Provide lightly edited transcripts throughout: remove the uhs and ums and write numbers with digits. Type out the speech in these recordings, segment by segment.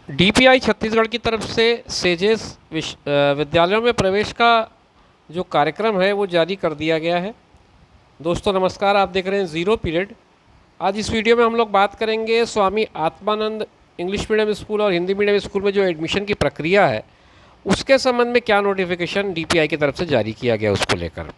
DPI Chhattisgarh की तरफ से सेजेस विद्यालयों में प्रवेश का जो कार्यक्रम है वो जारी कर दिया गया है। दोस्तों नमस्कार, आप देख रहे हैं ज़ीरो पीरियड। आज इस वीडियो में हम लोग बात करेंगे Swami Atmanand English medium school और हिंदी मीडियम स्कूल में जो एडमिशन की प्रक्रिया है उसके संबंध में क्या नोटिफिकेशन डीपीआई की तरफ से जारी किया गया उसको लेकर।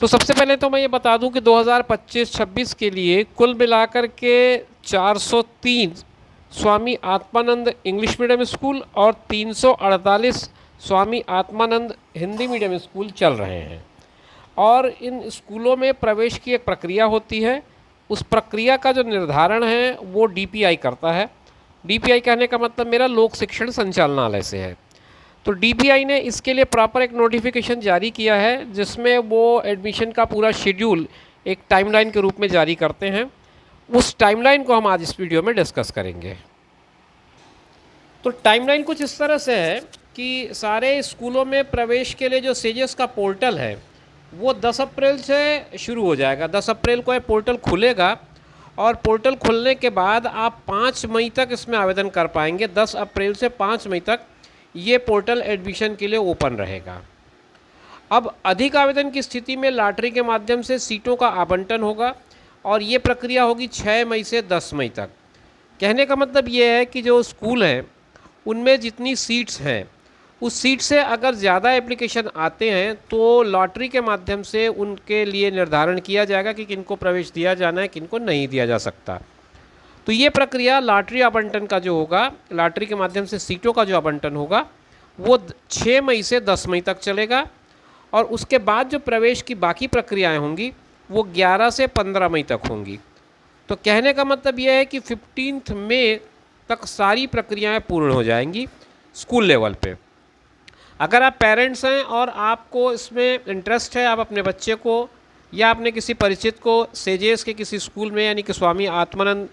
तो सबसे पहले तो मैं ये बता दूं कि 2025-26 के लिए कुल मिलाकर के 403 Swami Atmanand English medium school और 348 स्वामी आत्मानंद हिंदी मीडियम स्कूल चल रहे हैं। और इन स्कूलों में प्रवेश की एक प्रक्रिया होती है। उस प्रक्रिया का जो निर्धारण है वो डीपीआई करता है। डीपीआई कहने का मतलब मेरा लोक शिक्षण संचालनालय से है। तो डीपीआई ने इसके लिए प्रॉपर एक नोटिफिकेशन जारी किया है जिसमें वो एडमिशन का पूरा शेड्यूल एक टाइमलाइन के रूप में जारी करते हैं। उस टाइमलाइन को हम आज इस वीडियो में डिस्कस करेंगे। तो टाइमलाइन कुछ इस तरह से है कि सारे स्कूलों में प्रवेश के लिए जो सेजेस का पोर्टल है वो 10 अप्रैल से शुरू हो जाएगा। 10 अप्रैल को ये पोर्टल खुलेगा और पोर्टल खुलने के बाद आप 5 मई तक इसमें आवेदन कर पाएंगे। 10 अप्रैल से 5 मई तक ये पोर्टल एडमिशन के लिए ओपन रहेगा। अब अधिक आवेदन की स्थिति में लॉटरी के माध्यम से सीटों का आवंटन होगा और ये प्रक्रिया होगी 6 मई से 10 मई तक। कहने का मतलब ये है कि जो स्कूल हैं उनमें जितनी सीट्स हैं उस सीट से अगर ज़्यादा एप्लीकेशन आते हैं तो लॉटरी के माध्यम से उनके लिए निर्धारण किया जाएगा कि किनको प्रवेश दिया जाना है, किनको नहीं दिया जा सकता। तो ये प्रक्रिया लॉटरी आवंटन का जो होगा, लॉटरी के माध्यम से सीटों का जो आवंटन होगा वो 6 मई से 10 मई तक चलेगा। और उसके बाद जो प्रवेश की बाकी प्रक्रियाएं होंगी वो 11 से 15 मई तक होंगी। तो कहने का मतलब ये है कि 15 मई तक सारी प्रक्रियाएं पूर्ण हो जाएंगी स्कूल लेवल पे। अगर आप पेरेंट्स हैं और आपको इसमें इंटरेस्ट है, आप अपने बच्चे को या अपने किसी परिचित को सेजेस के किसी स्कूल में यानी कि स्वामी आत्मानंद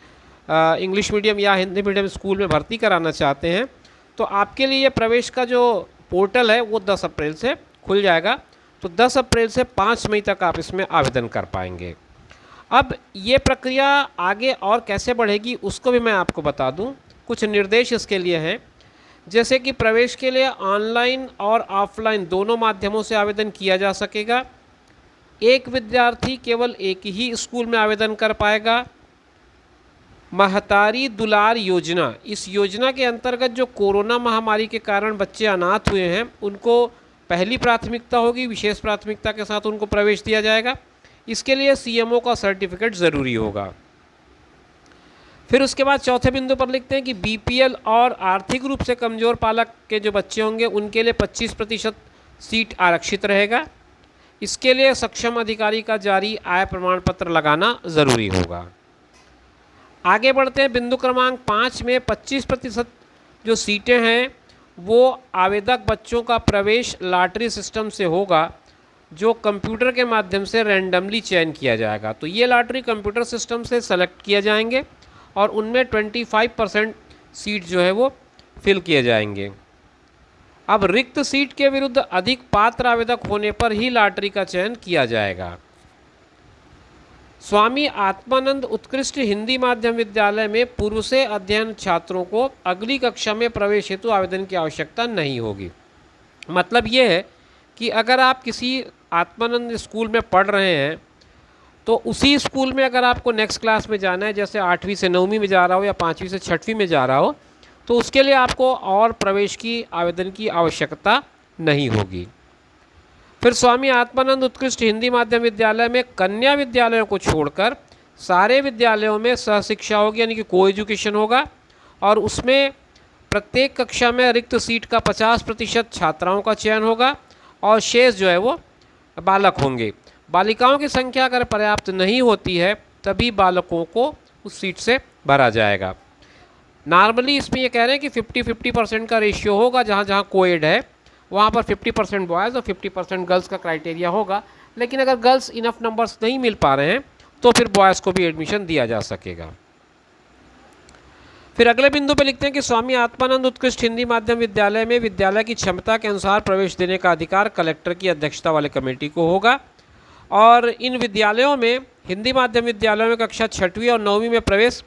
इंग्लिश मीडियम या हिंदी मीडियम स्कूल में भर्ती कराना चाहते हैं तो आपके लिए प्रवेश का जो पोर्टल है वो 10 अप्रैल से खुल जाएगा। तो 10 अप्रैल से 5 मई तक आप इसमें आवेदन कर पाएंगे। अब ये प्रक्रिया आगे और कैसे बढ़ेगी उसको भी मैं आपको बता दूं। कुछ निर्देश इसके लिए हैं, जैसे कि प्रवेश के लिए ऑनलाइन और ऑफलाइन दोनों माध्यमों से आवेदन किया जा सकेगा। एक विद्यार्थी केवल एक ही स्कूल में आवेदन कर पाएगा। महतारी दुलार योजना, इस योजना के अंतर्गत जो कोरोना महामारी के कारण बच्चे अनाथ हुए हैं उनको पहली प्राथमिकता होगी, विशेष प्राथमिकता के साथ उनको प्रवेश दिया जाएगा। इसके लिए सीएमओ का सर्टिफिकेट ज़रूरी होगा। फिर उसके बाद चौथे बिंदु पर लिखते हैं कि बीपीएल और आर्थिक रूप से कमज़ोर पालक के जो बच्चे होंगे उनके लिए 25% सीट आरक्षित रहेगा। इसके लिए सक्षम अधिकारी का जारी आय प्रमाण पत्र लगाना ज़रूरी होगा। आगे बढ़ते हैं बिंदु क्रमांक 5 में 25% जो सीटें हैं वो आवेदक बच्चों का प्रवेश लॉटरी सिस्टम से होगा जो कंप्यूटर के माध्यम से रैंडमली चयन किया जाएगा। तो ये लॉटरी कंप्यूटर सिस्टम से सेलेक्ट किए जाएंगे और उनमें 25% सीट जो है वो फिल किए जाएंगे। अब रिक्त सीट के विरुद्ध अधिक पात्र आवेदक होने पर ही लॉटरी का चयन किया जाएगा। स्वामी आत्मानंद उत्कृष्ट हिंदी माध्यम विद्यालय में पूर्व से अध्ययन छात्रों को अगली कक्षा में प्रवेश हेतु आवेदन की आवश्यकता नहीं होगी। मतलब ये है कि अगर आप किसी आत्मानंद स्कूल में पढ़ रहे हैं तो उसी स्कूल में अगर आपको नेक्स्ट क्लास में जाना है, जैसे 8वीं से 9वीं में जा रहा हो या 5वीं से 6वीं में जा रहा हो, तो उसके लिए आपको और प्रवेश की आवेदन की आवश्यकता नहीं होगी। फिर स्वामी आत्मानंद उत्कृष्ट हिंदी माध्यम विद्यालय में कन्या विद्यालयों को छोड़कर सारे विद्यालयों में सहशिक्षा होगी, यानी कि को एजुकेशन होगा और उसमें प्रत्येक कक्षा में रिक्त सीट का 50% छात्राओं का चयन होगा और शेष जो है वो बालक होंगे। बालिकाओं की संख्या अगर पर्याप्त नहीं होती है तभी बालकों को उस सीट से भरा जाएगा। नॉर्मली इसमें ये कह रहे हैं कि 50-50% का रेशियो होगा। जहाँ जहाँ कोएड है वहाँ पर 50% बॉयज़ और 50% गर्ल्स का क्राइटेरिया होगा। लेकिन अगर गर्ल्स इनफ नंबर्स नहीं मिल पा रहे हैं तो फिर बॉयज़ को भी एडमिशन दिया जा सकेगा। फिर अगले बिंदु पे लिखते हैं कि स्वामी आत्मानंद उत्कृष्ट हिंदी माध्यम विद्यालय में विद्यालय की क्षमता के अनुसार प्रवेश देने का अधिकार कलेक्टर की अध्यक्षता वाले कमेटी को होगा। और इन विद्यालयों में हिंदी माध्यम विद्यालयों में कक्षा 6वीं और 9वीं में प्रवेश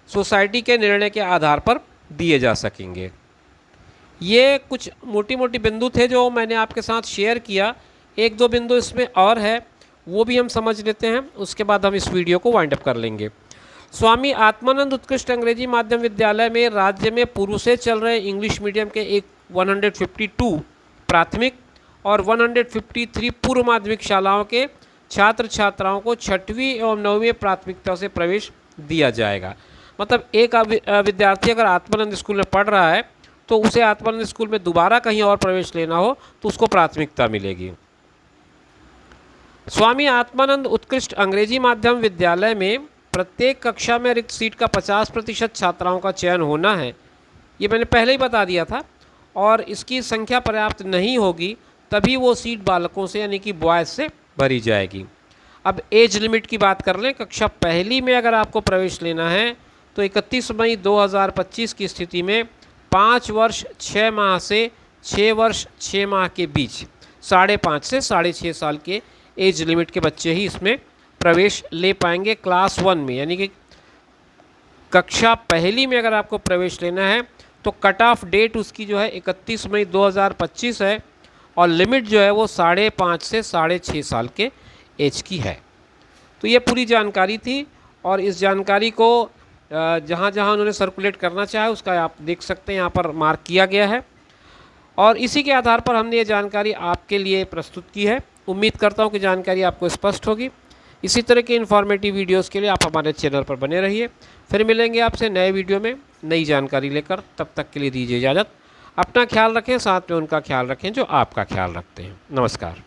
सोसाइटी के निर्णय के आधार पर दिए जा सकेंगे। ये कुछ मोटी मोटी बिंदु थे जो मैंने आपके साथ शेयर किया। एक दो बिंदु इसमें और है, वो भी हम समझ लेते हैं, उसके बाद हम इस वीडियो को वाइंड अप कर लेंगे। स्वामी आत्मानंद उत्कृष्ट अंग्रेजी माध्यम विद्यालय में राज्य में पूर्व से चल रहे इंग्लिश मीडियम के 152 प्राथमिक और 153 पूर्व माध्यमिक शालाओं के छात्र छात्राओं को 6वीं एवं 9वीं प्राथमिकता से प्रवेश दिया जाएगा। मतलब एक विद्यार्थी अगर आत्मानंद स्कूल में पढ़ रहा है तो उसे आत्मानंद स्कूल में दोबारा कहीं और प्रवेश लेना हो तो उसको प्राथमिकता मिलेगी। स्वामी आत्मानंद उत्कृष्ट अंग्रेजी माध्यम विद्यालय में प्रत्येक कक्षा में रिक्त सीट का 50% छात्राओं का चयन होना है, ये मैंने पहले ही बता दिया था। और इसकी संख्या पर्याप्त नहीं होगी तभी वो सीट बालकों से यानी कि बॉयज़ से भरी जाएगी। अब एज लिमिट की बात कर लें। कक्षा पहली में अगर आपको प्रवेश लेना है तो 31 मई 2025 की स्थिति में 5 वर्ष 6 माह से 6 वर्ष 6 माह के बीच 5.5 से 6.5 साल के एज लिमिट के बच्चे ही इसमें प्रवेश ले पाएंगे क्लास 1 में। यानी कि कक्षा पहली में अगर आपको प्रवेश लेना है तो कट ऑफ डेट उसकी जो है 31 मई 2025 है और लिमिट जो है वो 5.5 से 6.5 साल के एज की है। तो ये पूरी जानकारी थी और इस जानकारी को जहाँ जहाँ उन्होंने सर्कुलेट करना चाहा उसका आप देख सकते हैं, यहाँ पर मार्क किया गया है और इसी के आधार पर हमने ये जानकारी आपके लिए प्रस्तुत की है। उम्मीद करता हूँ कि जानकारी आपको स्पष्ट होगी। इसी तरह के इन्फॉर्मेटिव वीडियोस के लिए आप हमारे चैनल पर बने रहिए। फिर मिलेंगे आपसे नए वीडियो में नई जानकारी लेकर। तब तक के लिए दीजिए इजाज़त। अपना ख्याल रखें, साथ में उनका ख्याल रखें जो आपका ख्याल रखते हैं। नमस्कार।